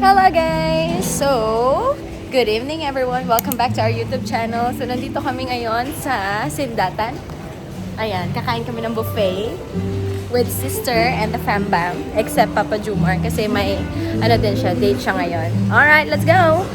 Hello guys! So, good evening everyone. Welcome back to our YouTube channel. So, nandito kami ngayon sa Sindatan. Ayan, kakain kami ng buffet with sister and the fam bam. Except Papa Jumar kasi may din siya, date siya ngayon. Alright, let's go!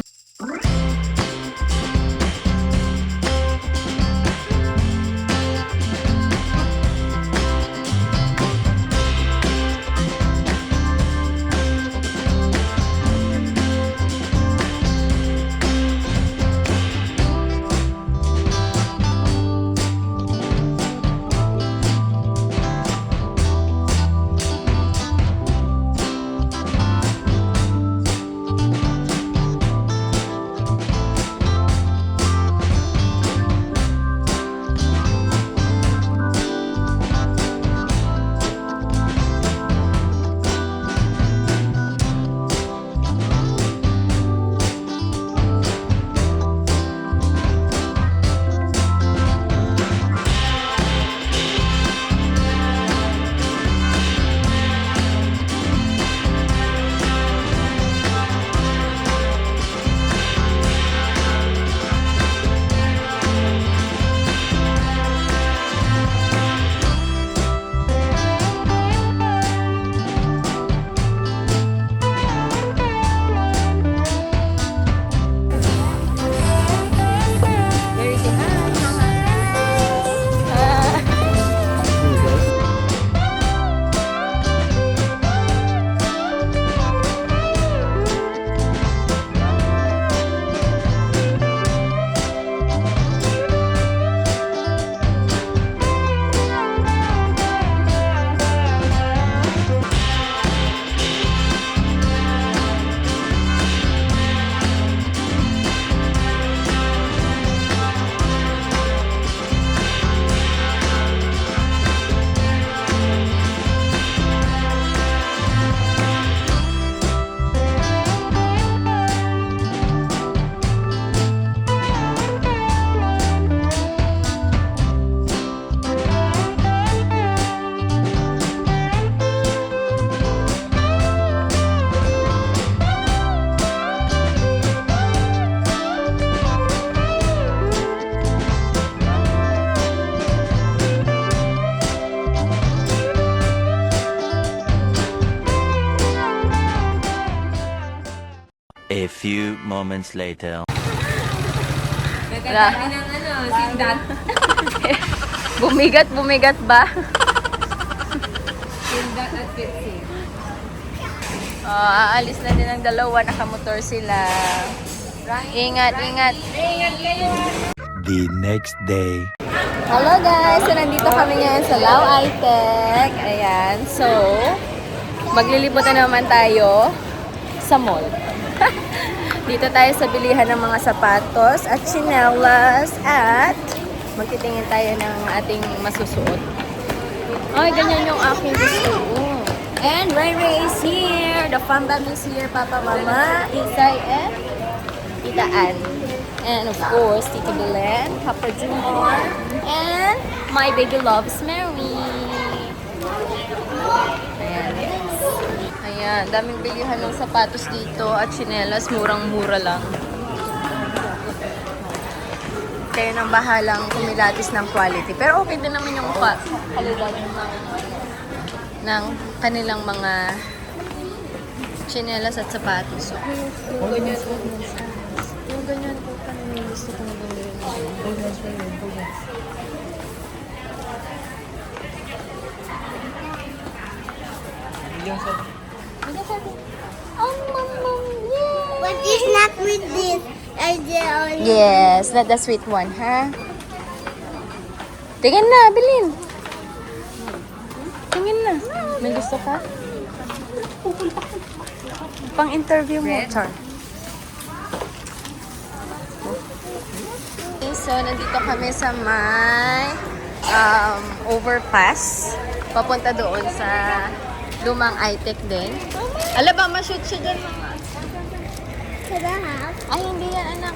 A few moments later. Nagkakain ng sindat. Bumigat ba? Sindat at Pepsi. Aalis na din ang dalawa, nakamotor sila. Ingat. Ingat kayo! The next day. Hello guys! So, nandito kami ngayon sa Lao Itec. Ayan. So, magliliputan naman tayo sa mall. Dito tayo sa bilihan ng mga sapatos at tsinelas at magtitingin tayo ng ating masusuot. Ay, ganyan yung aking gusto. And Ray is here. The fam bam is here. Papa, Mama, Isay, and Tita Ann. And of course, Tita Belen, Papa Jumar, and my baby loves Mary. Ayan. Ayan, daming bilihan ng sapatos dito at tsinelas, murang-mura lang. Kayo nang bahalang kumilatis ng quality. Pero okay din naman yung kalidad ng kanilang mga tsinelas at sapatos. So, yung ganyan po. Yung ganyan po kami gusto kong gawin. But it's not with this. Yes, not the sweet one, ha? Tingin na, bilhin. Tingin na. May gusto ka? Pang-interview mo, Char. Okay, so, nandito kami sa may overpass. Papunta doon sa Lumang Itec din. Ala ba, ma-shoot siya dyan, mama? Can I have? Ay, hindi yan, anak.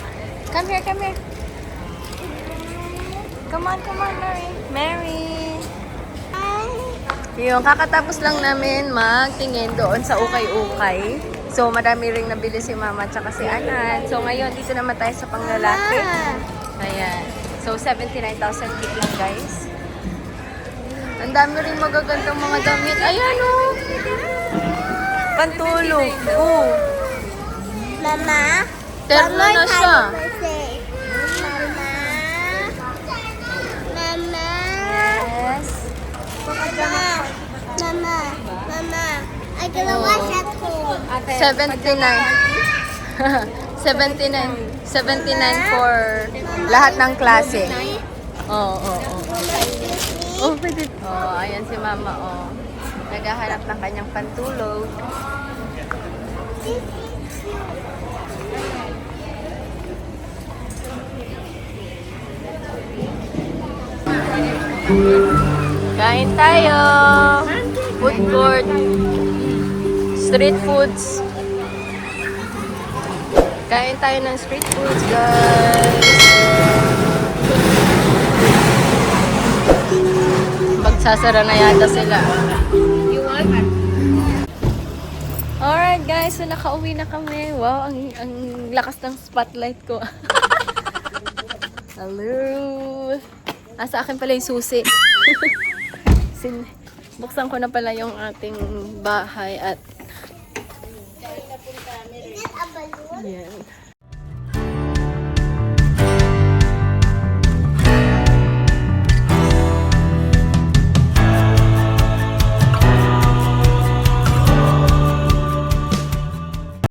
Come here, come here. Come on, Mary. Mary. Yung kakatapos lang namin magtingin doon sa ukay-ukay. So, marami ring nabili si Mama tsaka si Anan. So, ngayon, dito naman tayo sa panglalaki. Ayan. So, 79,000 kit lang, guys. Ang dami rin magagandang mga damit. Ayan, oh! Pantulog. Oh. Mama. Terno na siya. Mama. Mama. Yes. Mama. Mama. Mama. I gonna watch at home. 79. 79. 79 for lahat ng klase. Oo, oo, oo. Oh, pwede. Oh, ayan si Mama, oh. Naghahanap ng kanyang pantulog. Kain tayo. Food court. Street foods. Kain tayo ng street foods, guys. Magsasara na yata sila. You want? Alright, guys. So, nakauwi na kami. Wow, ang lakas ng spotlight ko. Hello. Sa akin pala yung susi. Buksan ko na pala yung ating bahay at Is it a balloon? yan.